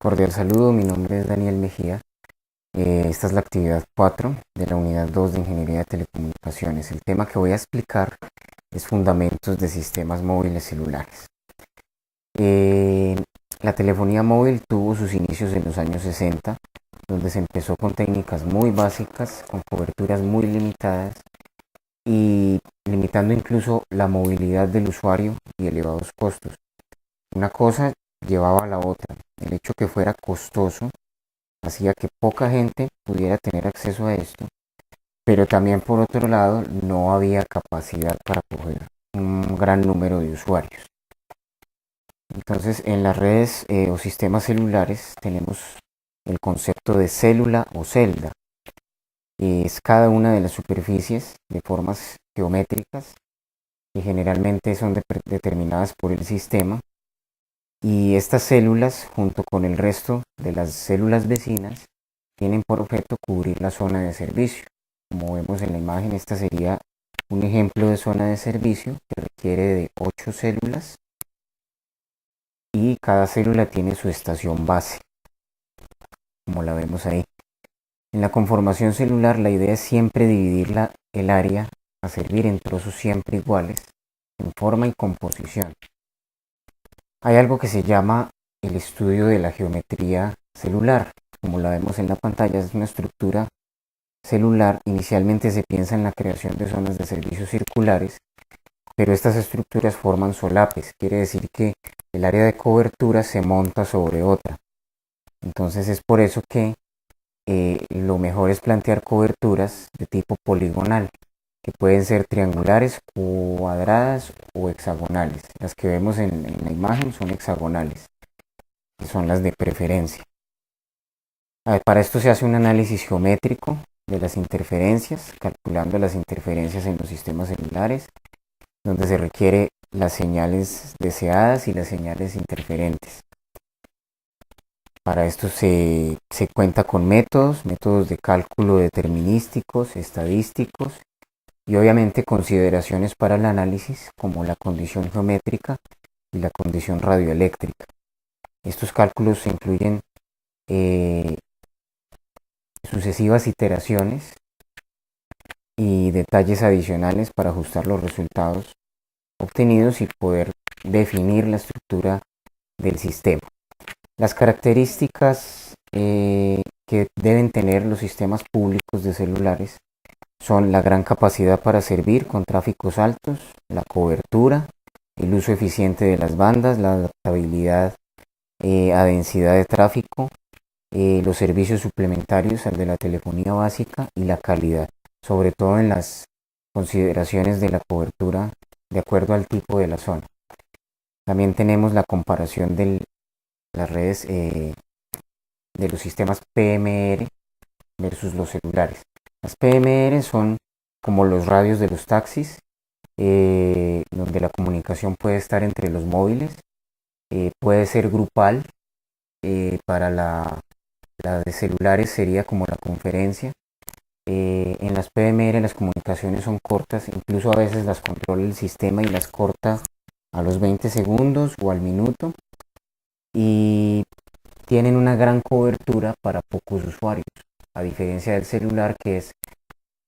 Cordial saludo, mi nombre es Daniel Mejía. Esta es la actividad 4 de la unidad 2 de Ingeniería de Telecomunicaciones. El tema que voy a explicar es fundamentos de sistemas móviles celulares. Eh, la telefonía móvil tuvo sus inicios en los años 60, donde se empezó con técnicas muy básicas, con coberturas muy limitadas y limitando incluso la movilidad del usuario y elevados costos. Una cosa llevaba a la otra. El hecho que fuera costoso hacía que poca gente pudiera tener acceso a esto, pero también por otro lado no había capacidad para coger un gran número de usuarios. Entonces en las redes o sistemas celulares tenemos el concepto de célula o celda. Es cada una de las superficies de formas geométricas que generalmente son determinadas por el sistema, y estas células junto con el resto de las células vecinas tienen por objeto cubrir la zona de servicio. Como vemos en la imagen, esta sería un ejemplo de zona de servicio que requiere de 8 células y cada célula tiene su estación base, como la vemos ahí. En la conformación celular la idea es siempre dividir el área a servir en trozos siempre iguales en forma y composición. Hay algo que se llama el estudio de la geometría celular. Como la vemos en la pantalla, es una estructura celular. Inicialmente se piensa en la creación de zonas de servicio circulares, pero estas estructuras forman solapes, quiere decir que el área de cobertura se monta sobre otra. Entonces es por eso que lo mejor es plantear coberturas de tipo poligonal, que pueden ser triangulares, cuadradas o hexagonales. Las que vemos en la imagen son hexagonales, que son las de preferencia. Para esto se hace un análisis geométrico de las interferencias, calculando las interferencias en los sistemas celulares, donde se requiere las señales deseadas y las señales interferentes. Para esto se cuenta con métodos de cálculo determinísticos, estadísticos y obviamente consideraciones para el análisis como la condición geométrica y la condición radioeléctrica. Estos cálculos incluyen sucesivas iteraciones y detalles adicionales para ajustar los resultados obtenidos y poder definir la estructura del sistema. Las características que deben tener los sistemas públicos de celulares son la gran capacidad para servir con tráficos altos, la cobertura, el uso eficiente de las bandas, la adaptabilidad a densidad de tráfico, los servicios suplementarios al de la telefonía básica y la calidad, sobre todo en las consideraciones de la cobertura de acuerdo al tipo de la zona. También tenemos la comparación de las redes de los sistemas PMR versus los celulares. Las PMR son como los radios de los taxis, donde la comunicación puede estar entre los móviles, puede ser grupal. Para la de celulares sería como la conferencia. En las PMR las comunicaciones son cortas, incluso a veces las controla el sistema y las corta a los 20 segundos o al minuto, y tienen una gran cobertura para pocos usuarios, a diferencia del celular, que es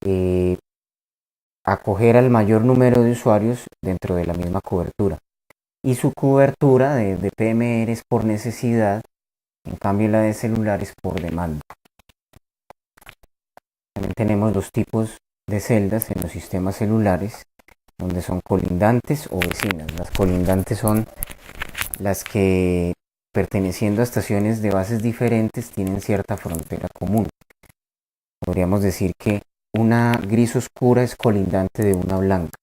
eh, acoger al mayor número de usuarios dentro de la misma cobertura. Y su cobertura de PMR es por necesidad, en cambio la de celular es por demanda. También tenemos los tipos de celdas en los sistemas celulares, donde son colindantes o vecinas. Las colindantes son las que, perteneciendo a estaciones de bases diferentes, tienen cierta frontera común. Podríamos decir que una gris oscura es colindante de una blanca.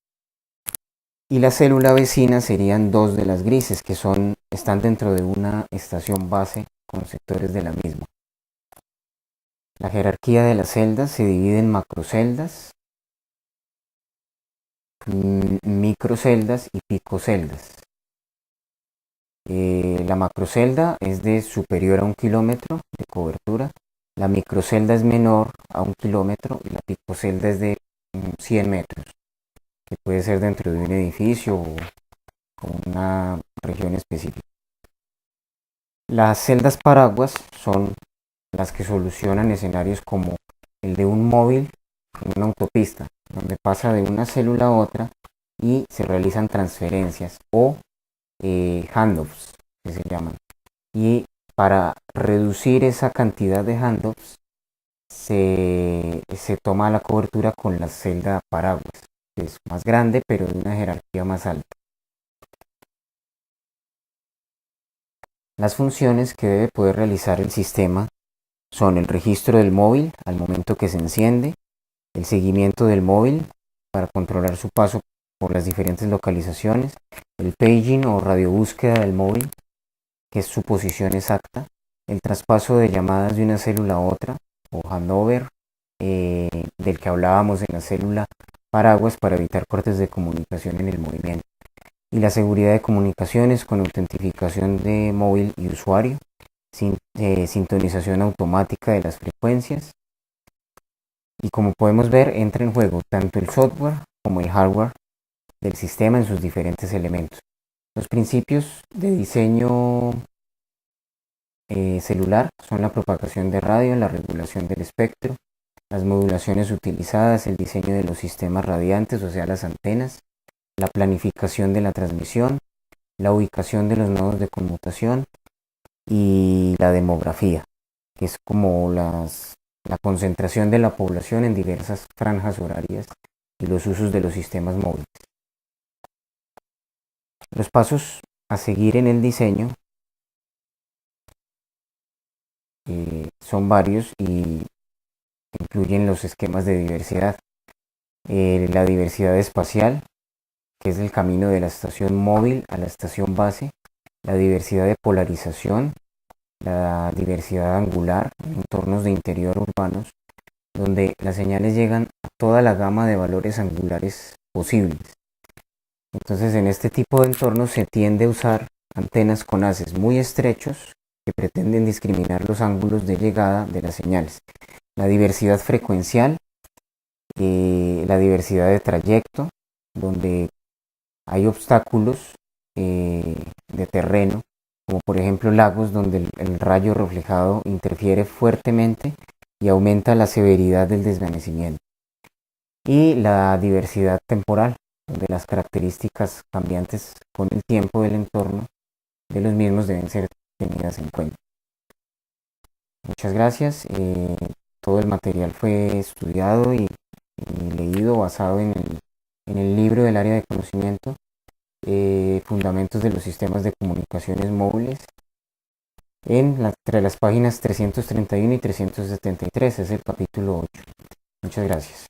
Y la célula vecina serían dos de las grises, que están dentro de una estación base con sectores de la misma. La jerarquía de las celdas se divide en macroceldas, microceldas y picoceldas. La macrocelda es de superior a 1 kilómetro de cobertura, la microcelda es menor a 1 kilómetro y la picocelda es de 100 metros, que puede ser dentro de un edificio o una región específica. Las celdas paraguas son las que solucionan escenarios como el de un móvil en una autopista, donde pasa de una célula a otra y se realizan transferencias o handoffs, que se llaman. Y para reducir esa cantidad de handoffs, se toma la cobertura con la celda paraguas, que es más grande pero de una jerarquía más alta. Las funciones que debe poder realizar el sistema son el registro del móvil al momento que se enciende, el seguimiento del móvil para controlar su paso por las diferentes localizaciones, el paging o radiobúsqueda del móvil, que es su posición exacta, el traspaso de llamadas de una célula a otra o handover, del que hablábamos en la célula paraguas para evitar cortes de comunicación en el movimiento, y la seguridad de comunicaciones con autentificación de móvil y usuario, sintonización automática de las frecuencias. Y como podemos ver, entra en juego tanto el software como el hardware del sistema en sus diferentes elementos. Los principios de diseño celular son la propagación de radio, la regulación del espectro, las modulaciones utilizadas, el diseño de los sistemas radiantes, o sea, las antenas, la planificación de la transmisión, la ubicación de los nodos de conmutación y la demografía, que es como la concentración de la población en diversas franjas horarias y los usos de los sistemas móviles. Los pasos a seguir en el diseño son varios y incluyen los esquemas de diversidad. La diversidad espacial, que es el camino de la estación móvil a la estación base, la diversidad de polarización, la diversidad angular en entornos de interior urbanos, donde las señales llegan a toda la gama de valores angulares posibles. Entonces, en este tipo de entornos se tiende a usar antenas con haces muy estrechos que pretenden discriminar los ángulos de llegada de las señales. La diversidad frecuencial, la diversidad de trayecto, donde hay obstáculos de terreno, como por ejemplo lagos donde el rayo reflejado interfiere fuertemente y aumenta la severidad del desvanecimiento. Y la diversidad temporal, donde las características cambiantes con el tiempo del entorno de los mismos deben ser tenidas en cuenta. Muchas gracias. Todo el material fue estudiado y leído basado en el libro del área de conocimiento, Fundamentos de los sistemas de comunicaciones móviles, entre las páginas 331 y 373, es el capítulo 8. Muchas gracias.